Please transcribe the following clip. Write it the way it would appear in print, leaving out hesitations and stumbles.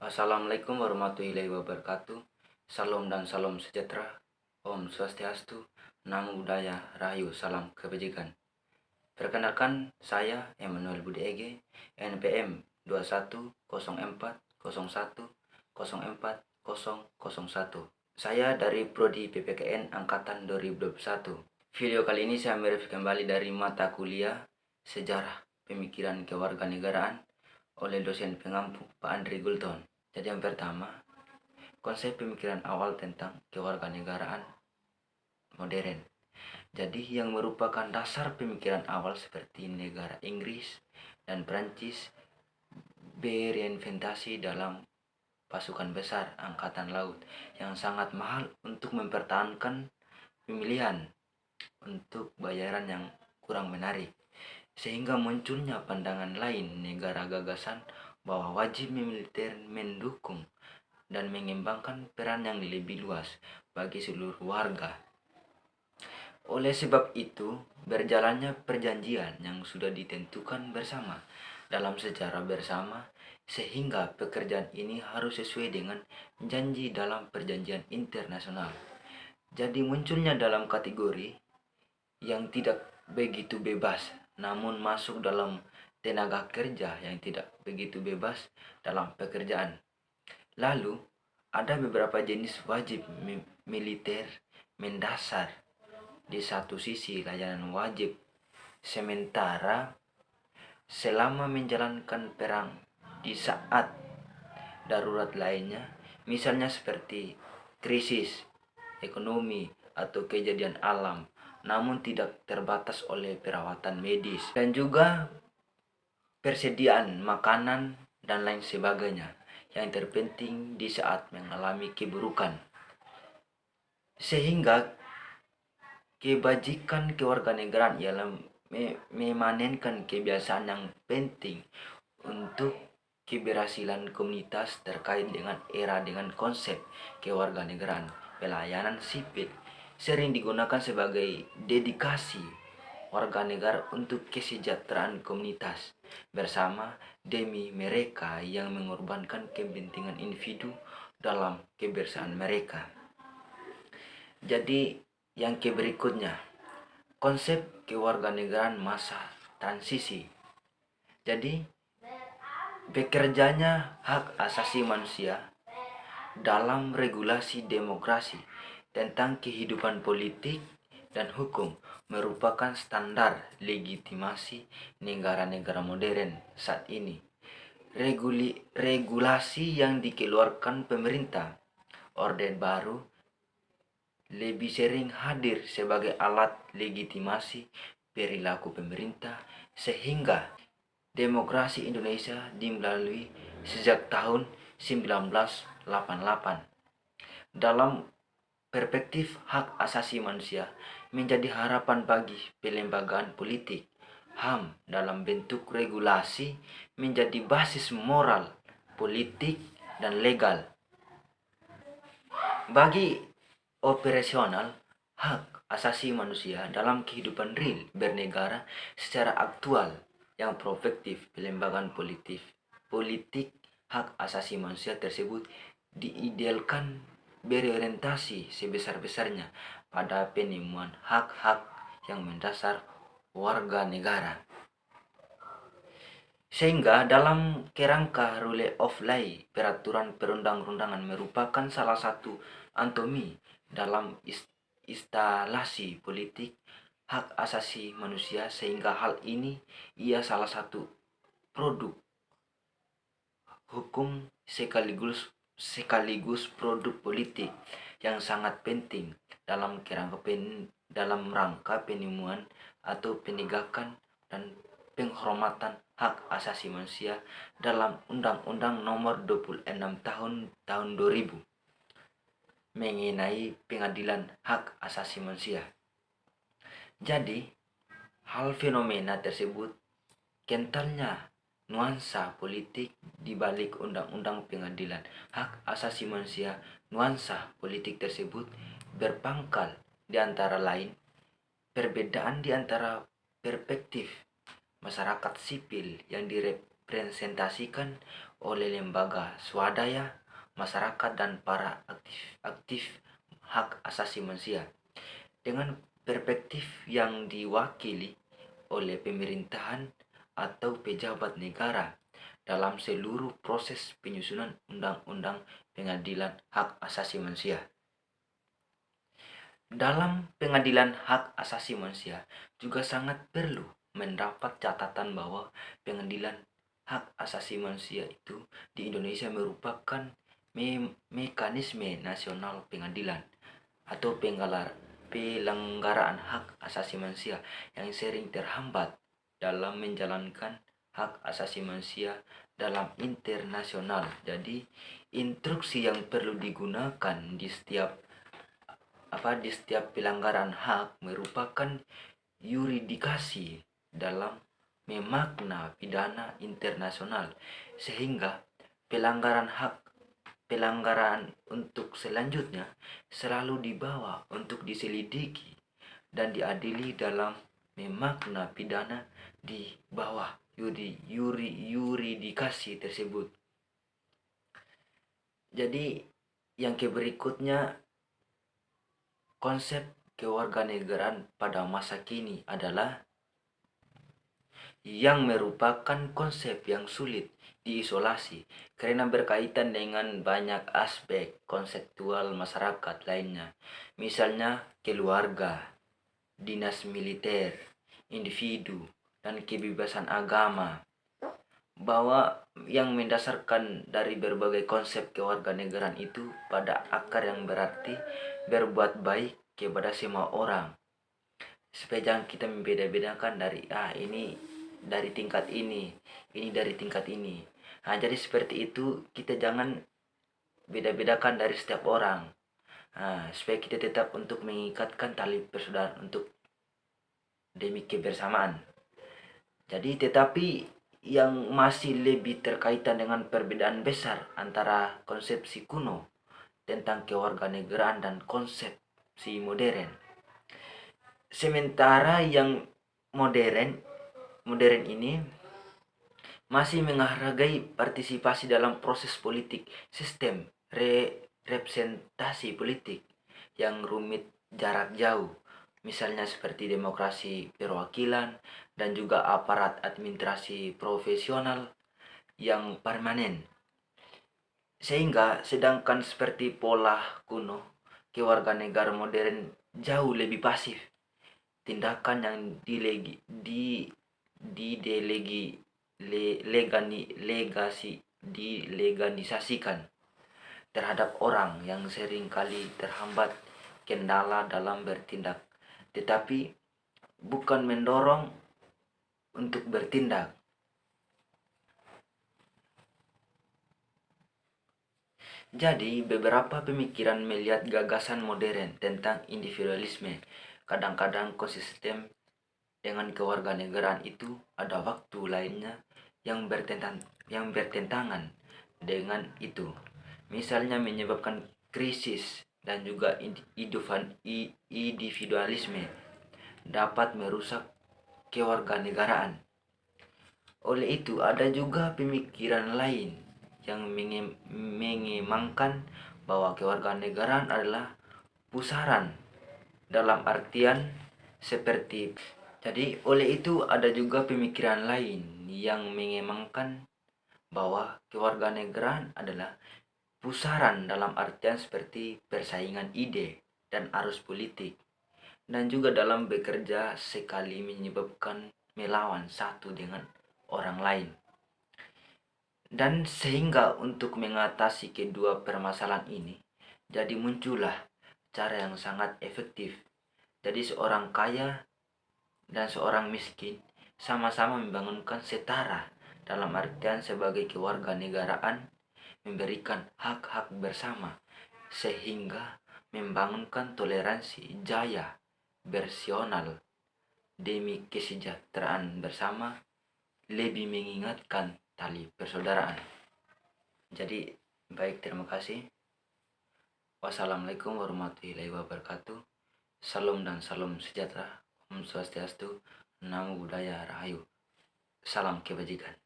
Assalamualaikum warahmatullahi wabarakatuh. Salam dan salam sejahtera. Om Swastiastu, Namo Buddhaya, Rahayu, salam kebajikan. Perkenalkan, saya Emmanuel Budi Ege, NPM 210401040001. Saya dari Prodi PPKN Angkatan 2021. Video kali ini saya mereview kembali dari mata kuliah Sejarah Pemikiran Kewarganegaraan oleh dosen pengampu Pak Andri Gulton. Jadi yang pertama, konsep pemikiran awal tentang kewarganegaraan modern. Jadi yang merupakan dasar pemikiran awal seperti negara Inggris dan Prancis bereinvestasi dalam pasukan besar angkatan laut yang sangat mahal untuk mempertahankan pemilihan untuk bayaran yang kurang menarik, sehingga munculnya pandangan lain negara gagasan bahwa wajib militer mendukung dan mengembangkan peran yang lebih luas bagi seluruh warga. Oleh sebab itu, berjalannya perjanjian yang sudah ditentukan bersama dalam sejarah bersama, sehingga pekerjaan ini harus sesuai dengan janji dalam perjanjian internasional. Jadi munculnya dalam kategori yang tidak begitu bebas, namun masuk dalam tenaga kerja yang tidak begitu bebas dalam pekerjaan. Lalu, ada beberapa jenis wajib militer mendasar. Di satu sisi layanan wajib sementara selama menjalankan perang di saat darurat lainnya, misalnya seperti krisis ekonomi atau kejadian alam, namun tidak terbatas oleh perawatan medis dan juga persediaan makanan dan lain sebagainya yang terpenting di saat mengalami keburukan. Sehingga kebajikan kewarganegaraan ialah memanenkan kebiasaan yang penting untuk keberhasilan komunitas terkait dengan era dengan konsep kewarganegaraan. Pelayanan sipil sering digunakan sebagai dedikasi warga negara untuk kesejahteraan komunitas bersama demi mereka yang mengorbankan kepentingan individu dalam kebersihan mereka. Jadi yang berikutnya, konsep kewarganegaraan masa transisi. Jadi bekerjanya hak asasi manusia dalam regulasi demokrasi tentang kehidupan politik dan hukum merupakan standar legitimasi negara-negara modern saat ini. Regulasi yang dikeluarkan pemerintah Orde Baru lebih sering hadir sebagai alat legitimasi perilaku pemerintah, sehingga demokrasi Indonesia dimelalui sejak tahun 1988. Dalam perspektif hak asasi manusia menjadi harapan bagi pelembagaan politik. HAM dalam bentuk regulasi menjadi basis moral, politik, dan legal. Bagi operasional hak asasi manusia dalam kehidupan real bernegara secara aktual yang prospektif, pelembagaan politik hak asasi manusia tersebut diidealkan berorientasi sebesar-besarnya pada penemuan hak-hak yang mendasar warga negara. Sehingga dalam kerangka rule of law, peraturan perundang-undangan merupakan salah satu anatomi dalam instalasi politik hak asasi manusia, sehingga hal ini ia salah satu produk hukum sekaligus produk politik yang sangat penting dalam rangka penemuan atau penegakan dan penghormatan hak asasi manusia dalam Undang-Undang Nomor 26 tahun 2000 mengenai pengadilan hak asasi manusia. Jadi, hal fenomena tersebut kentalnya nuansa politik di balik undang-undang pengadilan hak asasi manusia. Nuansa politik tersebut berpangkal di antara lain perbedaan di antara perspektif masyarakat sipil yang direpresentasikan oleh lembaga swadaya, masyarakat, dan para aktif hak asasi manusia dengan perspektif yang diwakili oleh pemerintahan atau pejabat negara dalam seluruh proses penyusunan undang-undang pengadilan hak asasi manusia. Dalam pengadilan hak asasi manusia juga sangat perlu mendapat catatan bahwa pengadilan hak asasi manusia itu di Indonesia merupakan mekanisme nasional pengadilan atau pelanggaran hak asasi manusia yang sering terhambat dalam menjalankan hak asasi manusia dalam internasional. Jadi instruksi yang perlu digunakan di setiap pelanggaran hak merupakan yuridikasi dalam memakna pidana internasional, sehingga pelanggaran untuk selanjutnya selalu dibawa untuk diselidiki dan diadili dalam memakna pidana di bawah yuridikasi tersebut. Jadi yang berikutnya, konsep kewarganegaraan pada masa kini adalah yang merupakan konsep yang sulit diisolasi karena berkaitan dengan banyak aspek konseptual masyarakat lainnya, misalnya keluarga, dinas militer, individu, dan kebebasan agama, bahwa yang mendasarkan dari berbagai konsep kewarganegaraan itu pada akar yang berarti berbuat baik kepada semua orang, supaya jangan kita membeda-bedakan dari ini dari tingkat ini dari tingkat ini. Nah, jadi seperti itu, kita jangan beda-bedakan dari setiap orang. Nah, supaya kita tetap untuk mengikatkan tali persaudaraan untuk demi kebersamaan. Jadi tetapi yang masih lebih terkaitan dengan perbedaan besar antara konsepsi kuno tentang kewarganegaraan dan konsepsi modern. Sementara yang modern ini masih menghargai partisipasi dalam proses politik, sistem representasi politik yang rumit jarak jauh, misalnya seperti demokrasi perwakilan dan juga aparat administrasi profesional yang permanen. Sehingga sedangkan seperti pola kuno, kewarganegaraan modern jauh lebih pasif. Tindakan yang dilegalisasikan terhadap orang yang sering kali terhambat kendala dalam bertindak, tetapi bukan mendorong untuk bertindak. Jadi beberapa pemikiran melihat gagasan modern tentang individualisme kadang-kadang konsisten dengan kewarganegaraan itu ada waktu lainnya yang bertentangan dengan itu. Misalnya menyebabkan krisis dan juga individualisme dapat merusak kewarganegaraan. Oleh itu ada juga pemikiran lain yang mengimangkan bahwa kewarganegaraan adalah pusaran dalam artian seperti. Jadi oleh itu ada juga pemikiran lain yang mengimangkan bahwa kewarganegaraan adalah pusaran dalam artian seperti persaingan ide dan arus politik, dan juga dalam bekerja sekali menyebabkan melawan satu dengan orang lain. Dan sehingga untuk mengatasi kedua permasalahan ini, jadi muncullah cara yang sangat efektif. Jadi seorang kaya dan seorang miskin sama-sama membangunkan setara dalam artian sebagai kewarganegaraan, memberikan hak-hak bersama, sehingga membangunkan toleransi jaya bersional demi kesejahteraan bersama, lebih mengingatkan tali persaudaraan. Jadi baik, terima kasih. Wassalamualaikum warahmatullahi wabarakatuh. Salam dan salam sejahtera. Om Swastiastu, Namo Buddhaya Rahayu. Salam kebajikan.